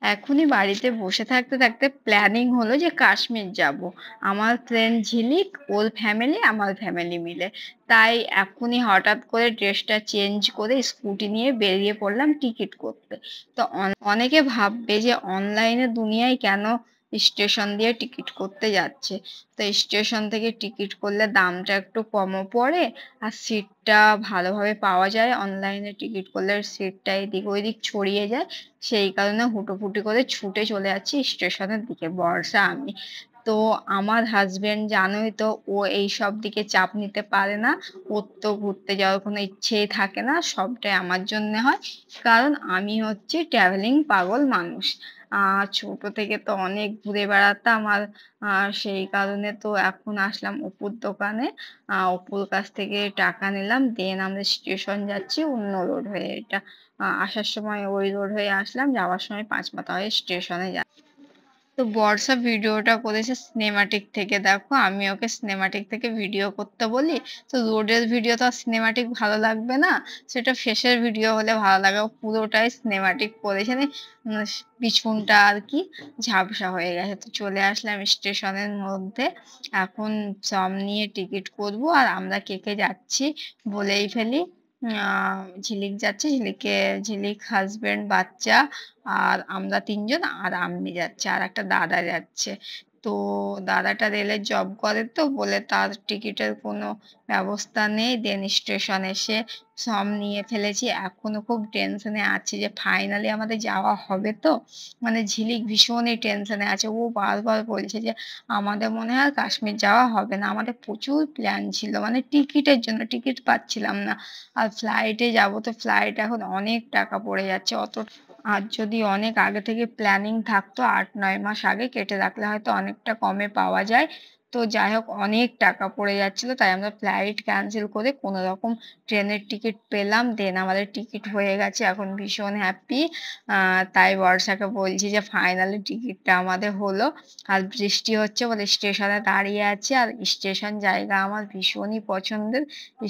এখনই বাড়িতে বসে থাকতে থাকতে প্ল্যানিং হলো যে কাশ্মীর যাব। আমার ফ্রেন্ড ঝিলিক, ওর ফ্যামিলি, আমার ফ্যামিলি মিলে। তাই এখনই হঠাৎ করে ড্রেসটা চেঞ্জ করে স্কুটি নিয়ে বেরিয়ে পড়লাম টিকিট করতে। তো অনেকে ভাববে যে অনলাইনে দুনিয়ায় কেন স্টেশন দিয়ে টিকিট করতে যাচ্ছে। তো স্টেশন থেকে টিকিট করলে দামটা একটু কমও পড়ে আর সিটটা ভালোভাবে পাওয়া যায়। অনলাইনে টিকিট করলে সিটটা এদিক ওইদিক ছড়িয়ে যায়। সেই কারণে হুটোপুটি করে ছুটে চলে যাচ্ছি স্টেশনের দিকে, বর্ষা আমি। তো আমার হাসব্যান্ড জানোই তো, ও এইসব দিকে চাপ নিতে পারে না। ওর তো ঘুরতে যাওয়ার কোনো ইচ্ছেই থাকে না, সবটাই আমার জন্য হয়। কারণ আমি হচ্ছে ট্রাভেলিং পাগল মানুষ। ছোট থেকে তো অনেক ঘুরে বেড়াতাম আর সেই কারণে তো এখন আসলাম অপুর দোকানে। অপুর কাছ থেকে টাকা নিলাম, দেন আমরা স্টেশন যাচ্ছি অন্য রোড হয়ে। এটা আসার সময় ওই রোড হয়ে আসলাম, যাওয়ার সময় পাঁচমাথা হয়ে স্টেশনে যাচ্ছি। তো বর্ষা ভিডিওটা করেছে সিনেমাটিক থেকে, দেখো আমি ওকে সিনেমাটিক থেকে ভিডিও করতে বলি। তো রোডের ভিডিও তো আর সিনেমাটিক ভালো লাগবে না, সেটা ফেসের ভিডিও হলে ভালো লাগে। ও পুরোটাই সিনেমাটিক করেছে, পিছনটা আর কি ঝাপসা হয়ে গেছে। তো চলে আসলাম স্টেশনের মধ্যে। এখন সব নিয়ে টিকিট করব। আর আমরা কে কে যাচ্ছি বলেই ফেলি। ঝিলিক যাচ্ছে, ঝিলিক হাজবেন্ড বাচ্চা আর আমরা তিনজন, আর আমি যাচ্ছি, আর একটা দাদা যাচ্ছে। তো দাদাটা রেলের জব করে, তো বলে তার টিকিটের কোনো ব্যবস্থা নেই। দেন স্টেশন এসে সব নিয়ে ফেলেছি। এখনো খুব টেনশনে আছি যে ফাইনালি আমাদের যাওয়া হবে তো। মানে ঝিলিক ভীষণই টেনশনে আছে, ও বারবার বলছে যে আমাদের মনে হয় কাশ্মীর যাওয়া হবে না। আমাদের প্রচুর প্ল্যান ছিল, মানে টিকিটের জন্য টিকিট পাচ্ছিলাম না। আর ফ্লাইটে যাব, তো ফ্লাইট এখন অনেক টাকা পড়ে যাচ্ছে। অত আর যদি অনেক আগে থেকে প্ল্যানিং থাকতো, ৮-৯ মাস আগে কেটে রাখলে হয়তো অনেকটা কমে পাওয়া যায়। তো যাই হোক, অনেক টাকা পড়ে যাচ্ছিল, তাই আমরা ফ্লাইট ক্যান্সেল করে কোনো রকম ট্রেনের টিকিট পেলাম। দেন আমাদের টিকিট হয়ে গেছে, এখন ভীষণ হ্যাপি। তাই বর্ষাকে বলছি যে ফাইনালি টিকিটটা আমাদের হলো। আর বৃষ্টি হচ্ছে বলে স্টেশনে দাঁড়িয়ে আছি। আর স্টেশন জায়গা আমার ভীষণই পছন্দের,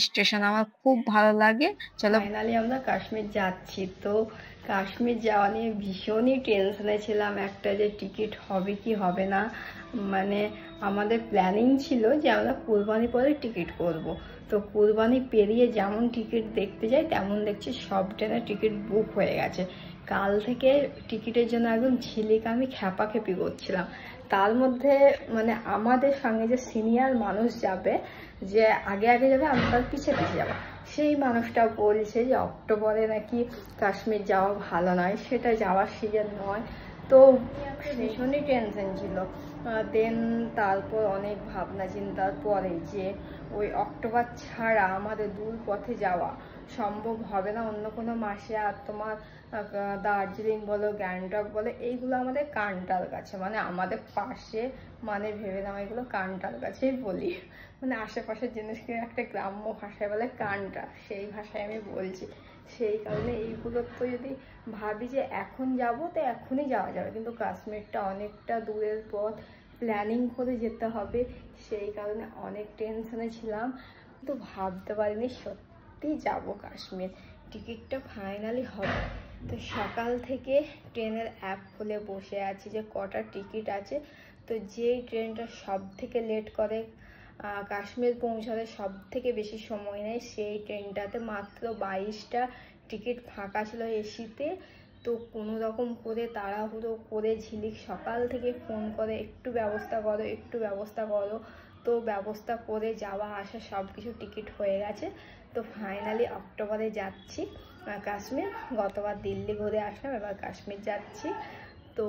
স্টেশন আমার খুব ভালো লাগে। চলো, ফাইনালি আমরা কাশ্মীর যাচ্ছি। তো কাশ্মীর যাওয়া নিয়ে ভীষণই টেনশনে ছিলাম, একটা যে টিকিট হবে কি হবে না। মানে আমাদের প্ল্যানিং ছিল যে আমরা কুরবানি পরে টিকিট করব। তো কুরবানি পেরিয়ে যেমন টিকিট দেখতে যাই তেমন দেখছি সব ট্রেনের টিকিট বুক হয়ে গেছে। কাল থেকে টিকিটের জন্য একদম ঝিলিক আমি খেপাখেপি করছিলাম। তার মধ্যে মানে আমাদের সঙ্গে যে সিনিয়র মানুষ যাবে, যে আগে আগে যাবে, আমি তার পিছিয়ে পিছিয়ে যাবো, সেই মানুষটা বলছে যে অক্টোবরে নাকি কাশ্মীর যাওয়া ভালো নয়, সেটা যাওয়ার সিজন নয়। তো ভীষণই টেনশন ছিল। দেন তারপর অনেক ভাবনা চিন্তার পরে যে ওই অক্টোবর ছাড়া আমাদের দূর পথে যাওয়া সম্ভব হবে না অন্য কোনো মাসে। আর তোমার দার্জিলিং বলো, গ্যাংটক বলো, এইগুলো আমাদের কানটার কাছে, মানে আমাদের পাশে, মানে ভেবে নাও এগুলো কানটার কাছেই বলি। মানে আশেপাশের জিনিসকে একটা গ্রাম্য ভাষায় বলে কানটা, সেই ভাষায় আমি বলছি। সেই কারণে এইগুলো তো যদি ভাবি যে এখন যাব তো এখনই যাওয়া যাবে, কিন্তু কাশ্মীরটা অনেকটা দূরের পথ, প্ল্যানিং করে যেতে হবে। সেই কারণে অনেক টেনশনে ছিলাম, কিন্তু ভাবতে পারিনি সত্যি যাব কাশ্মীর। টিকিটটা ফাইনালি হবে। তো সকাল থেকে ট্রেনের অ্যাপ খুলে বসে আছি যে কটা টিকিট আছে। তো যেই ট্রেনটা সব থেকে লেট করে, কাশ্মীর পৌঁছাতে সব থেকে বেশি সময় নেয়, সেই ট্রেনটাতে মাত্র 22টা টিকিট ফাঁকা ছিল এসিতে। তো কোনো রকম করে তাড়াহুড়ো করে ঝিলিক সকাল থেকে ফোন করে একটু ব্যবস্থা করো, একটু ব্যবস্থা করো। তো ব্যবস্থা করে যাওয়া আসা সব কিছু টিকিট হয়ে গেছে। তো ফাইনালি অক্টোবরে যাচ্ছি কাশ্মীর। গতবার দিল্লি ঘুরে আসলাম, এবার কাশ্মীর যাচ্ছি। তো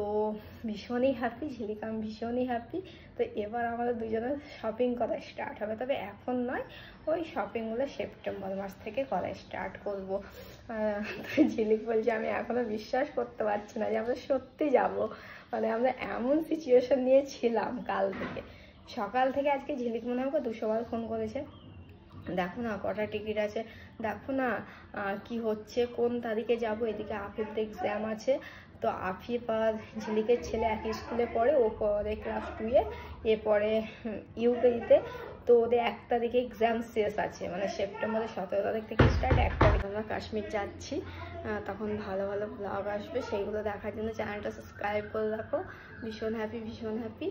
ভীষণই হ্যাপি, ঝিলিক আমি ভীষণই হ্যাপি। তো এবার আমাদের দুজনের শপিং করা স্টার্ট হবে, তবে এখন নয়, ওই শপিংগুলো সেপ্টেম্বর মাস থেকে করা স্টার্ট করবো। তো ঝিলিক বলছে আমি এখনো বিশ্বাস করতে পারছি না যে আমরা সত্যি যাব। মানে আমরা এমন সিচুয়েশন নিয়ে ছিলাম কাল থেকে, সকাল থেকে। আজকে ঝিলিক মনে হয় 200 বার ফোন করেছে, দেখো না কটা টিকিট আছে, দেখো না কি হচ্ছে, কোন তারিখে যাব। এদিকে আফিফদের এক্সাম আছে। তো আফিফ আর ঝিলিকের ছেলে একই স্কুলে পড়ে, ও পড়ে ক্লাস 2-এ, এ পড়ে ইউকেজিতে। তো ওদের 1 তারিখে এক্সাম শেষ আছে, মানে সেপ্টেম্বরের 17 তারিখ থেকে স্টার্ট, 1 তারিখ আমরা কাশ্মীর যাচ্ছি, তখন ভালো ভালো ব্লগ আসবে, সেইগুলো দেখার জন্য চ্যানেলটা সাবস্ক্রাইব করে রাখো। ভীষণ হ্যাপি।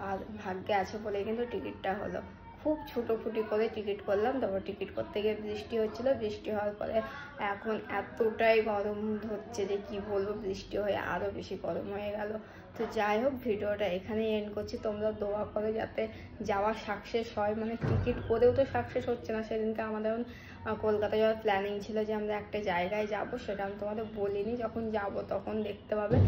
আর ভাগ্যে আছে বলেই কিন্তু টিকিটটা হলো। খুব ছুটোফুটি করে টিকিট করলাম, তারপর টিকিট করতে গিয়ে বৃষ্টি হচ্ছিলো, বৃষ্টি হওয়ার পরে এখন এতটাই গরম হচ্ছে যে কি বলবো, বৃষ্টি হয়ে আরও বেশি গরম হয়ে গেল। তো যাই হোক, ভিডিওটা এখানেই এন্ড করছি। তোমরা দোয়া করো যাতে যাওয়া সাকসেস হয়, মানে টিকিট করেও তো সাকসেস হচ্ছে না। সেদিনকে আমাদের কলকাতা যাওয়ার প্ল্যানিং ছিল যে আমরা একটা জায়গায় যাব, সেটা আমি তোমাদের বলিনি, যখন যাব তখন দেখতে পাবে।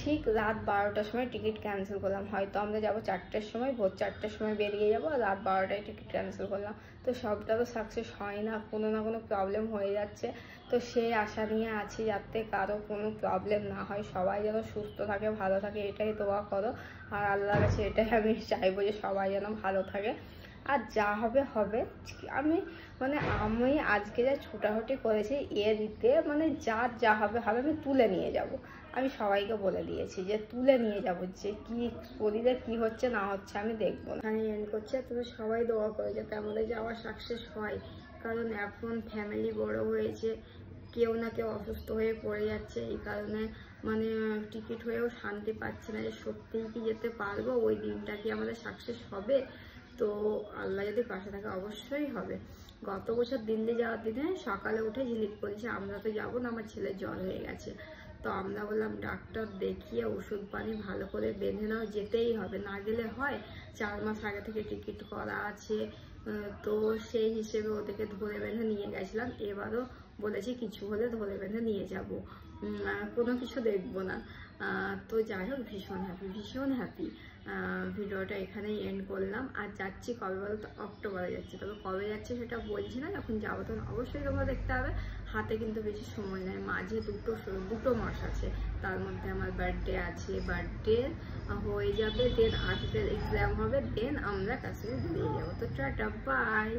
ঠিক রাত 12টার সময় টিকিট ক্যান্সেল করলাম। হয়তো আমরা যাবো 4টের সময়, ভোর 4টের সময় বেরিয়ে যাবো, আর রাত 12টায় টিকিট ক্যান্সেল করলাম। তো সবটা তো সাকসেস হয় না, কোনো না কোনো প্রবলেম হয়ে যাচ্ছে। তো সেই আশা নিয়ে আছি যাতে কারো কোনো প্রবলেম না হয়, সবাই যেন সুস্থ থাকে, ভালো থাকে, এটাই দোয়া করো। আর আল্লাহর কাছে এটাই আমি চাইবো যে সবাই যেন ভালো থাকে। আর যা হবে হবে। আমি আজকে যা ছোটাছুটি করেছি দিতে, মানে যা হবে হবে, আমি তুলে নিয়ে যাব। আমি সবাইকে বলে দিয়েছি যে তুলে নিয়ে যাব, যে কি শরীরে কি হচ্ছে না হচ্ছে আমি দেখবো না। আমি এন্ড করছি, তুমি সবাই দোয়া করো যাতে আমাদের যাওয়া সাকসেস হয়। কারণ এখন ফ্যামিলি বড় হয়েছে, কেউ না কেউ অসুস্থ হয়ে পড়ে যাচ্ছে, এই কারণে মানে টিকিট হয়েও শান্তি পাচ্ছি না যে সত্যিই কি যেতে পারবো, ওই দিনটা কি আমাদের সাকসেস হবে। তো আল্লাহ যদি পাশে থাকে অবশ্যই হবে। গত বছর দিল্লি যাওয়ার দিনে সকালে উঠে ঝিলিক বলেছে আমরা তো যাবো না, আমার ছেলের জ্বর হয়ে গেছে। তো আমরা বললাম ডাক্তার দেখিয়ে ওষুধ পানি ভালো করে বেঁধে নাও, যেতেই হবে, না গেলে হয়। 4 মাস আগে থেকে টিকিট করা আছে। তো সেই হিসেবে ওদেরকে ধরে বেঁধে নিয়ে গেছিলাম। এবারও বলেছি কিছু হলে ধরে বেঁধে নিয়ে যাব, কোনো কিছু দেখবো না। তো যাই হোক, ভীষণ হ্যাপি। ভিডিওটা এখানেই এন্ড করলাম। আর যাচ্ছি কবে বলতো, অক্টোবরে যাচ্ছি। তবে কবে যাচ্ছি সেটা বলছি না, যখন যাবো তখন অবশ্যই তোমরা দেখতে হবে। হাতে কিন্তু বেশি সময় নেই, মাঝে দুটো মাস আছে। তার মধ্যে আমার বার্থডে আছে, বার্থডে হয়ে যাবে, দেন 8 এক্সাম হবে, দেন আমরা কাশ্মীর বেরিয়ে যাবো। তো টাটা, বাই।